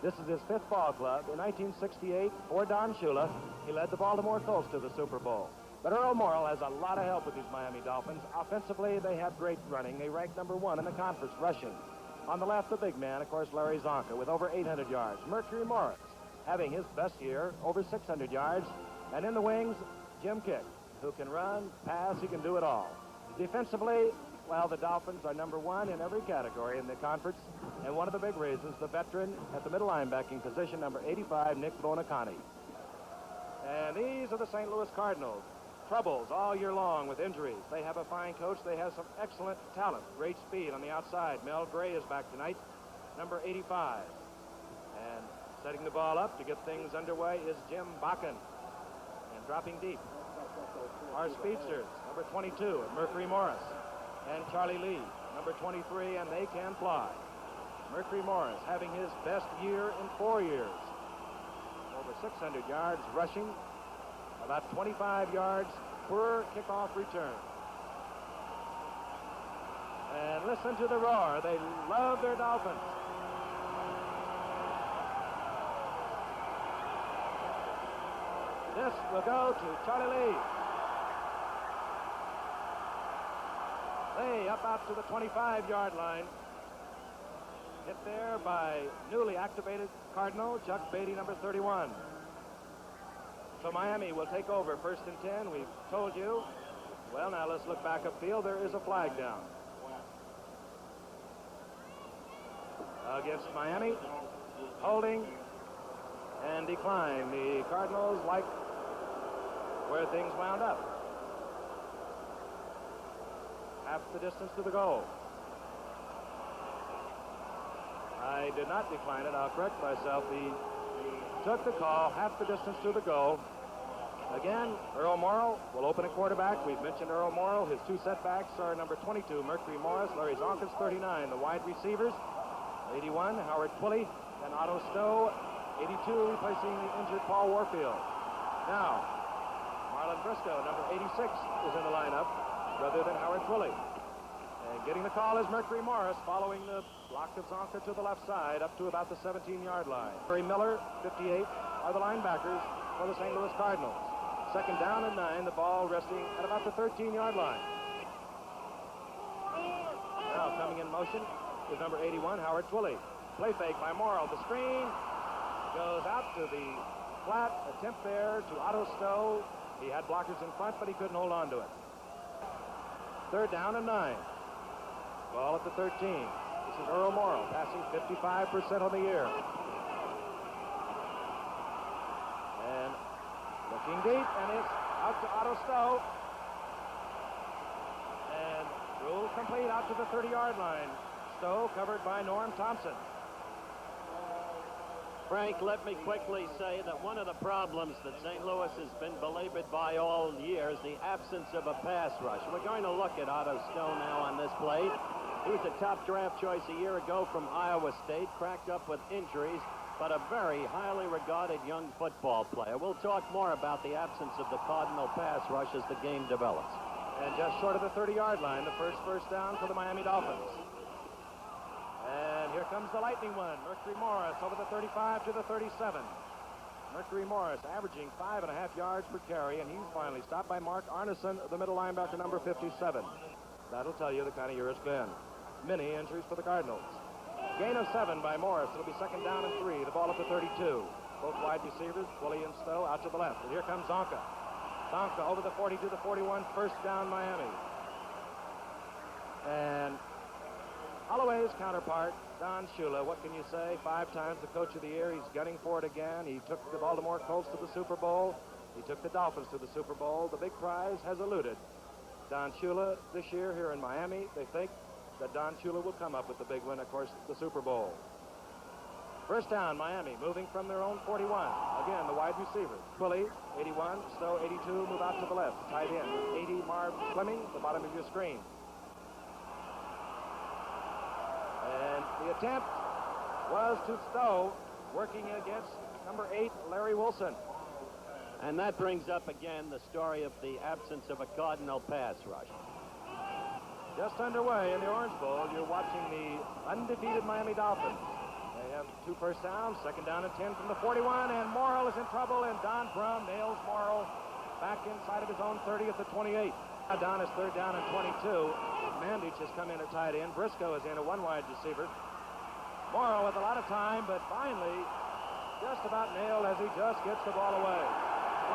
This is his 5th ball club. In 1968, for Don Shula, he led the Baltimore Colts to the Super Bowl. But Earl Morrall has a lot of help with these Miami Dolphins. Offensively, they have great running. They rank number 1 in the conference rushing. On the left, the big man, of course, Larry Zonka, with over 800 yards. Mercury Morris, having his best year, over 600 yards. And in the wings, Jim Kick, who can run, pass, he can do it all. Defensively, well, the Dolphins are number 1 in every category in the conference. And one of the big reasons, the veteran at the middle linebacking position, number 85, Nick Bonacani. And these are the St. Louis Cardinals. Troubles all year long with injuries. They have a fine coach. They have some excellent talent. Great speed on the outside. Mel Gray is back tonight, number 85. And setting the ball up to get things underway is Jim Bakken. And dropping deep are speedsters, number 22, Mercury Morris, and Charlie Lee, number 23, and they can fly. Mercury Morris having his best year in 4 years. Over 600 yards rushing, about 25 yards per kickoff return. And listen to the roar. They love their Dolphins. This will go to Charlie Lee. Lee up out to the 25-yard line. Hit there by newly activated Cardinal, Chuck Beatty, number 31. So Miami will take over 1st and 10. We've told you. Well, now let's look back upfield. There is a flag down against Miami. Holding and decline. The Cardinals like where things wound up. Half the distance to the goal. I did not decline it. I'll correct myself. He took the call, half the distance to the goal. Again, Earl Morrall will open at quarterback. We've mentioned Earl Morrall. His 2 setbacks are number 22, Mercury Morris, Larry Zonka's 39. The wide receivers, 81, Howard Twilley, and Otto Stowe, 82, replacing the injured Paul Warfield. Now, Marlon Briscoe, number 86, is in the lineup, rather than Howard Twilley. And getting the call is Mercury Morris, following the block of Zonka to the left side, up to about the 17-yard line. Barry Miller, 58, are the linebackers for the St. Louis Cardinals. 2nd down and 9, the ball resting at about the 13-yard line. Now coming in motion is number 81, Howard Twilley. Play fake by Morrall. The screen goes out to the flat. Attempt there to Otto Stowe. He had blockers in front, but he couldn't hold on to it. 3rd down and 9. Ball at the 13. This is Earl Morrall, passing 55% on the year. And looking deep, and it's out to Otto Stowe. And rule complete out to the 30-yard line. Stowe covered by Norm Thompson. Frank, let me quickly say that one of the problems that St. Louis has been belabored by all year is the absence of a pass rush. We're going to look at Otto Stowe now on this play. He was a top draft choice a year ago from Iowa State, cracked up with injuries, but a very highly regarded young football player. We'll talk more about the absence of the Cardinal pass rush as the game develops. And just short of the 30-yard line, the first down for the Miami Dolphins. And here comes the lightning one. Mercury Morris over the 35 to the 37. Mercury Morris averaging 5.5 yards per carry, and he's finally stopped by Mark Arneson, the middle linebacker, number 57. That'll tell you the kind of year it's been. Many injuries for the Cardinals. Gain of 7 by Morris. It'll be 2nd down and 3. The ball at the 32. Both wide receivers, Twilley and Stowe, out to the left. And here comes Zonka. Zonka over the 40 to the 41. 1st down, Miami. And Holloway's counterpart, Don Shula, what can you say? 5 times the coach of the year. He's gunning for it again. He took the Baltimore Colts to the Super Bowl. He took the Dolphins to the Super Bowl. The big prize has eluded Don Shula this year here in Miami. They think that Don Shula will come up with the big win, of course, the Super Bowl. 1st down, Miami, moving from their own 41. Again, the wide receivers. Twilley, 81, Stowe, 82, move out to the left. Tight end, 80, Marv Fleming, the bottom of your screen. And the attempt was to Stowe, working against number 8, Larry Wilson. And that brings up again the story of the absence of a Cardinal pass rush. Just underway in the Orange Bowl, you're watching the undefeated Miami Dolphins. They have 2 first downs, 2nd down and 10 from the 41, and Morrall is in trouble, and Don Brum nails Morrall back inside of his own 30 at the 28. Now down is 3rd down and 22. Mandich has come in at tight end. Briscoe is in, a 1-wide receiver. Morrall with a lot of time, but finally just about nailed as he just gets the ball away.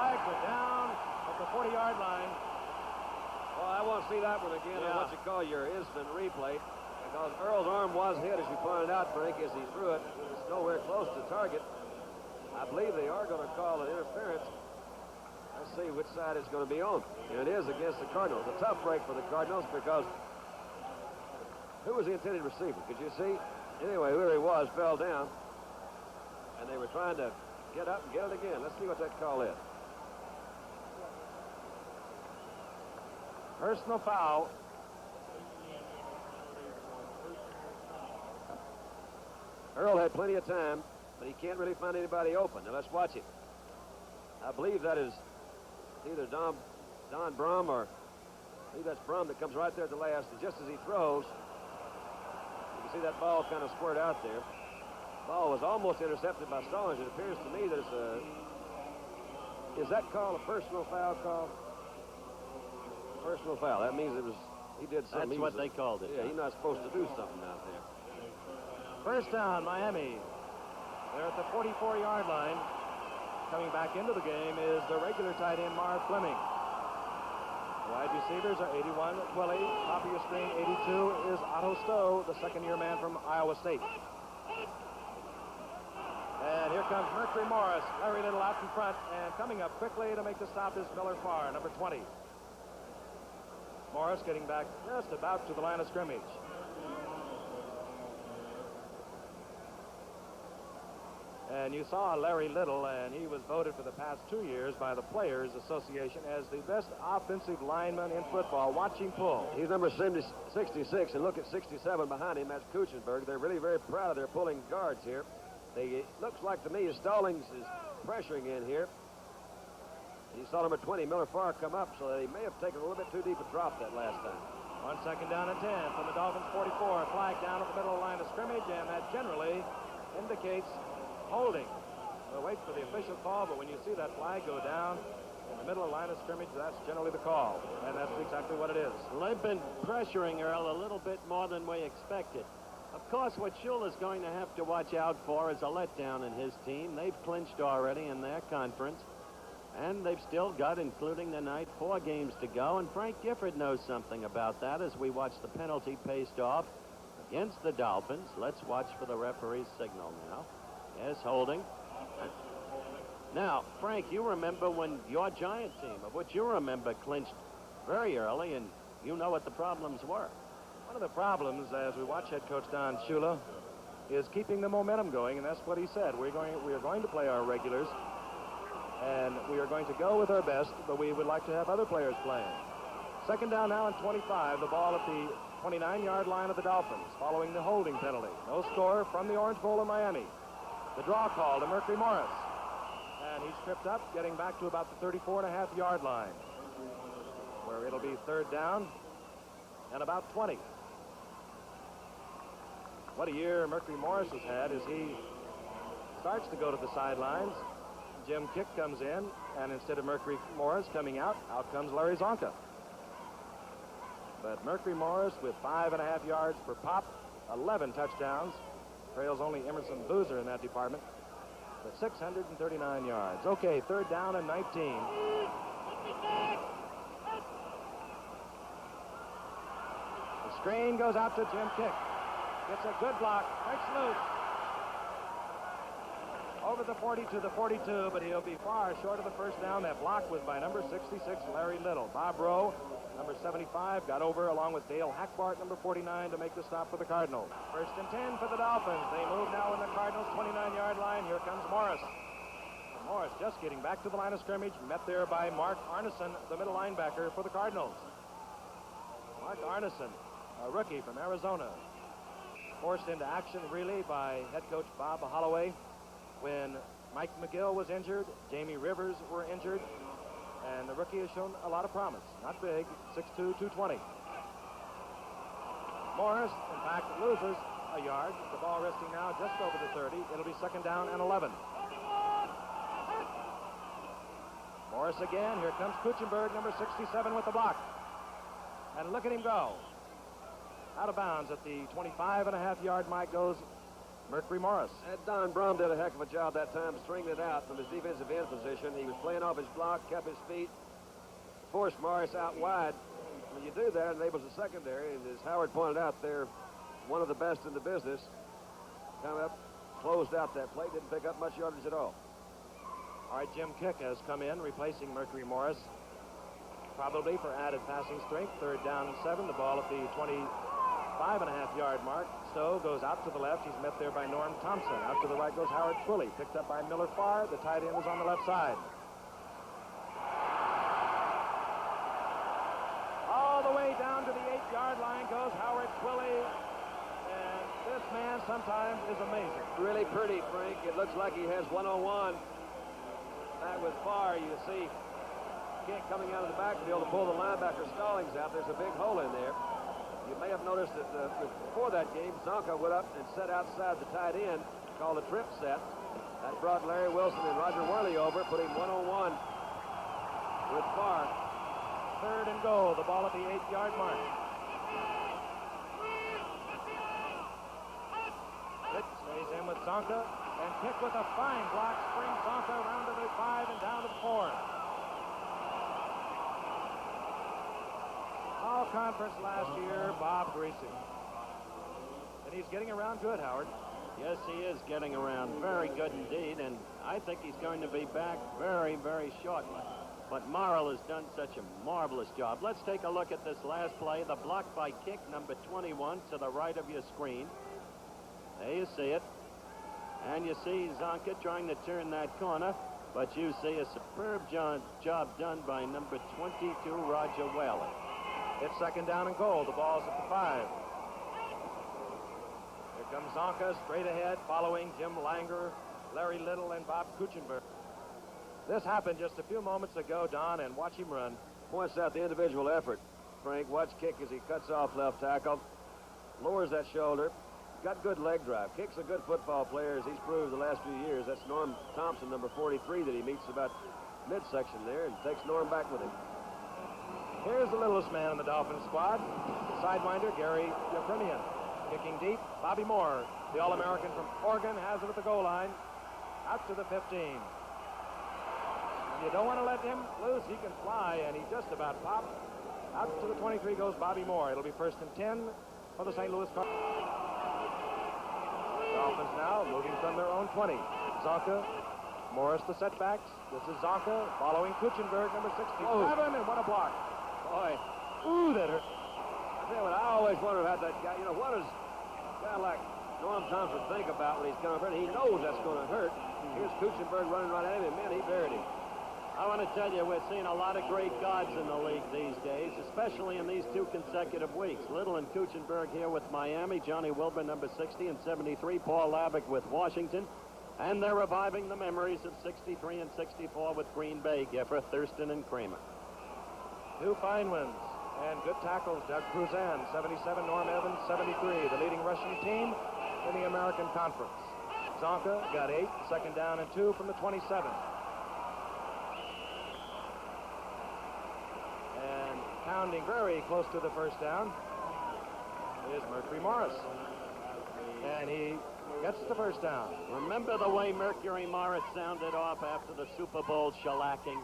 Flags are down at the 40-yard line. Well, I want to see that one again on what you call your instant replay, because Earl's arm was hit, as you pointed out, Frank, as he threw it. It's nowhere close to target. I believe they are going to call an interference. Let's see which side it's going to be on. And it is against the Cardinals. A tough break for the Cardinals, because who was the intended receiver? Could you see? Anyway, whoever he was fell down, and they were trying to get up and get it again. Let's see what that call is. Personal foul. Earl had plenty of time, but he can't really find anybody open. Now let's watch it. I believe that is either Don Brum, or I believe that's Brum that comes right there at the last. And just as he throws, you can see that ball kind of squirt out there. Ball was almost intercepted by Stallings. It appears to me that it's a... Is that call a personal foul call? Personal foul. That means he did something. That's what they called it. Yeah, he's not supposed to do something out there. First down, Miami. They're at the 44-yard line. Coming back into the game is the regular tight end, Marv Fleming. The wide receivers are 81, Willie. Top of your screen, 82 is Otto Stowe, the second-year man from Iowa State. And here comes Mercury Morris. Larry Little out in front, and coming up quickly to make the stop is Miller Farr, number 20. Morris getting back just about to the line of scrimmage. And you saw Larry Little, and he was voted for the past 2 years by the Players Association as the best offensive lineman in football. Watch him pull. He's number 66, and look at 67 behind him. That's Kuchenberg. They're really very proud of their pulling guards here. It looks like to me Stallings is pressuring in here. You saw number 20, Miller Farr, come up, so that he may have taken a little bit too deep a drop that last time. 1 second down and 10 from the Dolphins 44. A flag down at the middle of the line of scrimmage, and that generally indicates holding. We'll wait for the official call, but when you see that flag go down in the middle of the line of scrimmage, that's generally the call, and that's exactly what it is. Well, they've been pressuring Earl a little bit more than we expected. Of course, what Shula's going to have to watch out for is a letdown in his team. They've clinched already in their conference, and they've still got, including tonight, 4 games to go, and Frank Gifford knows something about that as we watch the penalty paced off against the Dolphins. Let's watch for the referee's signal now. Yes, holding. Now, Frank, you remember when your Giant team, of which you remember, clinched very early, and you know what the problems were. One of the problems, as we watch head coach Don Shula, is keeping the momentum going, and that's what he said. We are going to play our regulars, and we are going to go with our best, but we would like to have other players playing. Second down now and 25. The ball at the 29-yard line of the Dolphins, following the holding penalty. No score from the Orange Bowl in Miami. The draw call to Mercury Morris. And he's tripped up, getting back to about the 34.5-yard line, where it'll be third down and about 20. What a year Mercury Morris has had as he starts to go to the sidelines. Jim Kick comes in, and instead of Mercury Morris coming out comes Larry Zonka. But Mercury Morris with 5.5 yards per pop, 11 touchdowns, trails only Emerson Boozer in that department, with 639 yards. Okay, third down and 19. The screen goes out to Jim Kick. Gets a good block, breaks loose. Over the 40 to the 42, but he'll be far short of the first down. That block was by number 66, Larry Little. Bob Rowe, number 75, got over along with Dale Hackbart, number 49, to make the stop for the Cardinals. First and 10 for the Dolphins. They move now in the Cardinals' 29-yard line. Here comes Morris. And Morris just getting back to the line of scrimmage, met there by Mark Arneson, the middle linebacker for the Cardinals. Mark Arneson, a rookie from Arizona, forced into action really by head coach Bob Holloway when Mike McGill was injured, Jamie Rivers were injured, and the rookie has shown a lot of promise. Not big, 6'2", 220. Morris, in fact, loses a yard. The ball resting now just over the 30. It'll be second down and 11. Morris again. Here comes Kuchenberg, number 67, with the block. And look at him go. Out of bounds at the 25.5-yard mark goes Mercury Morris. And Don Brum did a heck of a job that time stringing it out from his defensive end position. He was playing off his block, kept his feet, forced Morris out wide. When you do that, it enables the secondary, and as Howard pointed out, they're one of the best in the business. Come up, closed out that play, didn't pick up much yardage at all. All right, Jim Kick has come in, replacing Mercury Morris, probably for added passing strength. Third down and 7. The ball at the 25.5-yard mark. Stowe goes out to the left. He's met there by Norm Thompson. Out to the right goes Howard Twilley, picked up by Miller Farr. The tight end is on the left side. All the way down to the 8-yard line goes Howard Twilley. And this man sometimes is amazing. Really pretty, Frank. It looks like he has one-on-one. Back with Farr, you see Kick coming out of the backfield to pull the linebacker Stallings out. There's a big hole in there. You may have noticed that before that game, Zonka went up and set outside the tight end, called a trip set. That brought Larry Wilson and Roger Worley over, putting one-on-one with Farr. Third and goal. The ball at the 8-yard mark. Kick stays in with Zonka. And Kick with a fine block springs Zonka around to the 5 and down to the 4. All conference last year, Bob Greasy. And he's getting around good, Howard. Yes, he is getting around very good indeed, and I think he's going to be back very, very shortly. But Morrall has done such a marvelous job. Let's take a look at this last play. The block by Kick, number 21, to the right of your screen. There you see it. And you see Zonka trying to turn that corner, but you see a superb job done by number 22, Roger Whaley. It's second down and goal. The ball's at the 5. Here comes Zonka straight ahead, following Jim Langer, Larry Little, and Bob Kuchenberg. This happened just a few moments ago, Don, and watch him run. Points out the individual effort. Frank, watch Kick as he cuts off left tackle, lowers that shoulder. Got good leg drive. Kick's a good football player, as he's proved the last few years. That's Norm Thompson, number 43, that he meets about midsection there, and takes Norm back with him. Here's the littlest man in the Dolphins squad, sidewinder Gary Yepremian. Kicking deep, Bobby Moore, the All-American from Oregon, has it at the goal line, out to the 15. And you don't want to let him loose. He can fly, and he just about popped. Out to the 23 goes Bobby Moore. It'll be first and 10 for the St. Louis Cardinals. Dolphins now moving from their own 20. Zonka, Morris the setbacks. This is Zonka following Kuchenberg, number 67, and what a block. Boy, Ooh, that hurt. I tell you what, I always wondered about that guy. You know, what does a guy like Norm Thompson think about when he's coming hurt? He knows that's going to hurt. Here's Kuchenberg running right at him, and man, he buried him. I want to tell you, we're seeing a lot of great guards in the league these days, especially in these 2 consecutive weeks. Little and Kuchenberg here with Miami, Johnny Wilbur, number 60 and 73, Paul Lavick with Washington, and they're reviving the memories of 63 and 64 with Green Bay, Giffer, Thurston, and Kramer. 2 fine ones and good tackles. Doug Cruzan, 77, Norm Evans, 73, the leading rushing team in the American Conference. Zonka got 8, second down and 2 from the 27. Pounding very close to the first down is Mercury Morris. And he gets the first down. Remember the way Mercury Morris sounded off after the Super Bowl shellacking?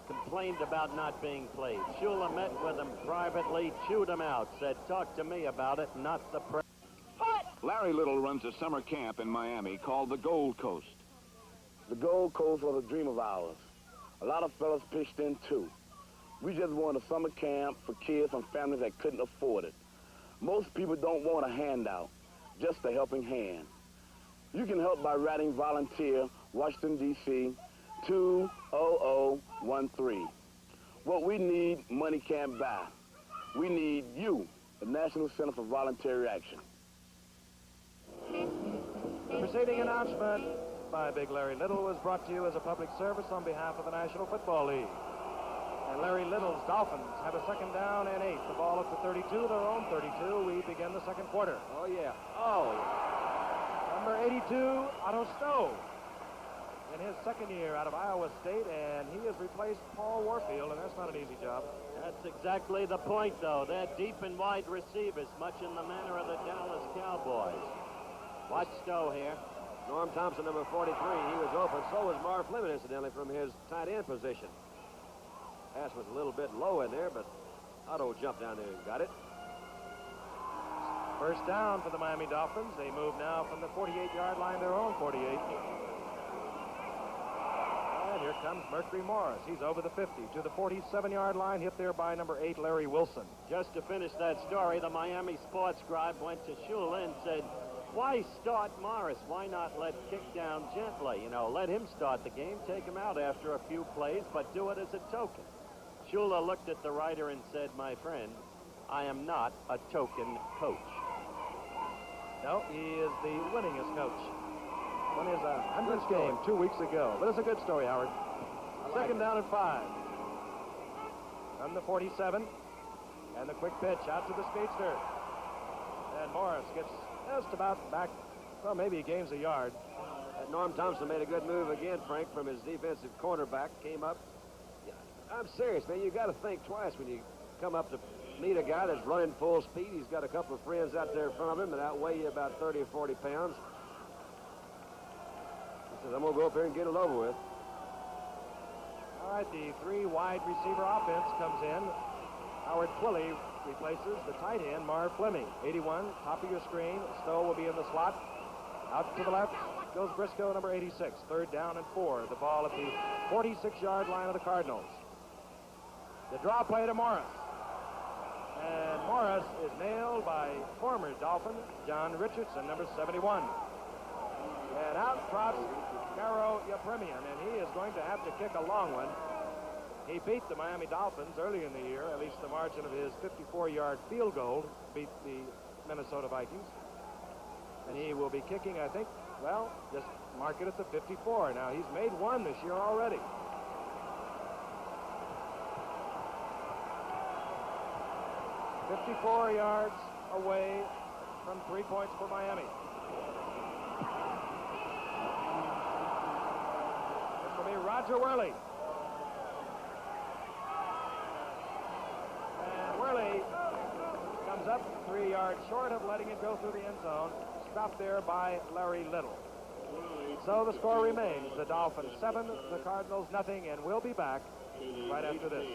Complained about not being played. Shula met with him privately, chewed him out, said, talk to me about it, not the press. Larry Little runs a summer camp in Miami called the Gold Coast. The Gold Coast was a dream of ours. A lot of fellas pitched in, too. We just wanted a summer camp for kids and families that couldn't afford it. Most people don't want a handout, just a helping hand. You can help by writing volunteer, Washington, D.C., 20013. What we need, money can't buy. We need you, the National Center for Voluntary Action. The preceding announcement by Big Larry Little was brought to you as a public service on behalf of the National Football League. And Larry Little's Dolphins have a second down and 8. The ball at the 32, their own 32. We begin the second quarter. Oh, yeah. Oh, yeah. Number 82, Otto Stowe, in his second year out of Iowa State, and he has replaced Paul Warfield, and that's not an easy job. That's exactly the point, though. They're deep and wide receivers, much in the manner of the Dallas Cowboys. Watch Stowe here. Norm Thompson, number 43, he was open. So was Marv Fleming, incidentally, from his tight end position. Pass was a little bit low in there, but Otto jumped down there and got it. First down for the Miami Dolphins. They move now from the 48-yard line, their own 48. And here comes Mercury Morris. He's over the 50 to the 47-yard line, hit there by number 8, Larry Wilson. Just to finish that story, the Miami sports scribe went to Shula and said, why start Morris? Why not let kick down gently? You know, let him start the game, take him out after a few plays, but do it as a token. Shula looked at the writer and said, my friend, I am not a token coach. No, he is the winningest coach. Won his 100th game 2 weeks ago. But it's a good story, Howard. Second down and 5. From the 47. And the quick pitch out to the speedster. And Morris gets just about back, well, maybe he gains a yard. Norm Thompson made a good move again, Frank, from his defensive cornerback. Came up. I'm serious, man. You got to think twice when you come up to meet a guy that's running full speed. He's got a couple of friends out there in front of him that outweigh you about 30 or 40 pounds. He says, I'm going to go up here and get it over with. All right, the 3 wide receiver offense comes in. Howard Twilley replaces the tight end, Marv Fleming. 81, top of your screen. Stowe will be in the slot. Out to the left goes Briscoe, number 86. Third down and 4. The ball at the 46-yard line of the Cardinals. The draw play to Morris. And Morris is nailed by former Dolphin John Richardson, number 71. And out trots Caro Yepremian, and he is going to have to kick a long one. He beat the Miami Dolphins early in the year, at least the margin of his 54-yard field goal, beat the Minnesota Vikings. And he will be kicking, I think, well, just mark it at the 54. Now, he's made one this year already. "54 yards away from 3 points for Miami. This will be Roger Worley. And Worley comes up 3 yards short of letting it go through the end zone. Stopped there by Larry Little. So the score remains the Dolphins 7, the Cardinals nothing, and we'll be back right after this.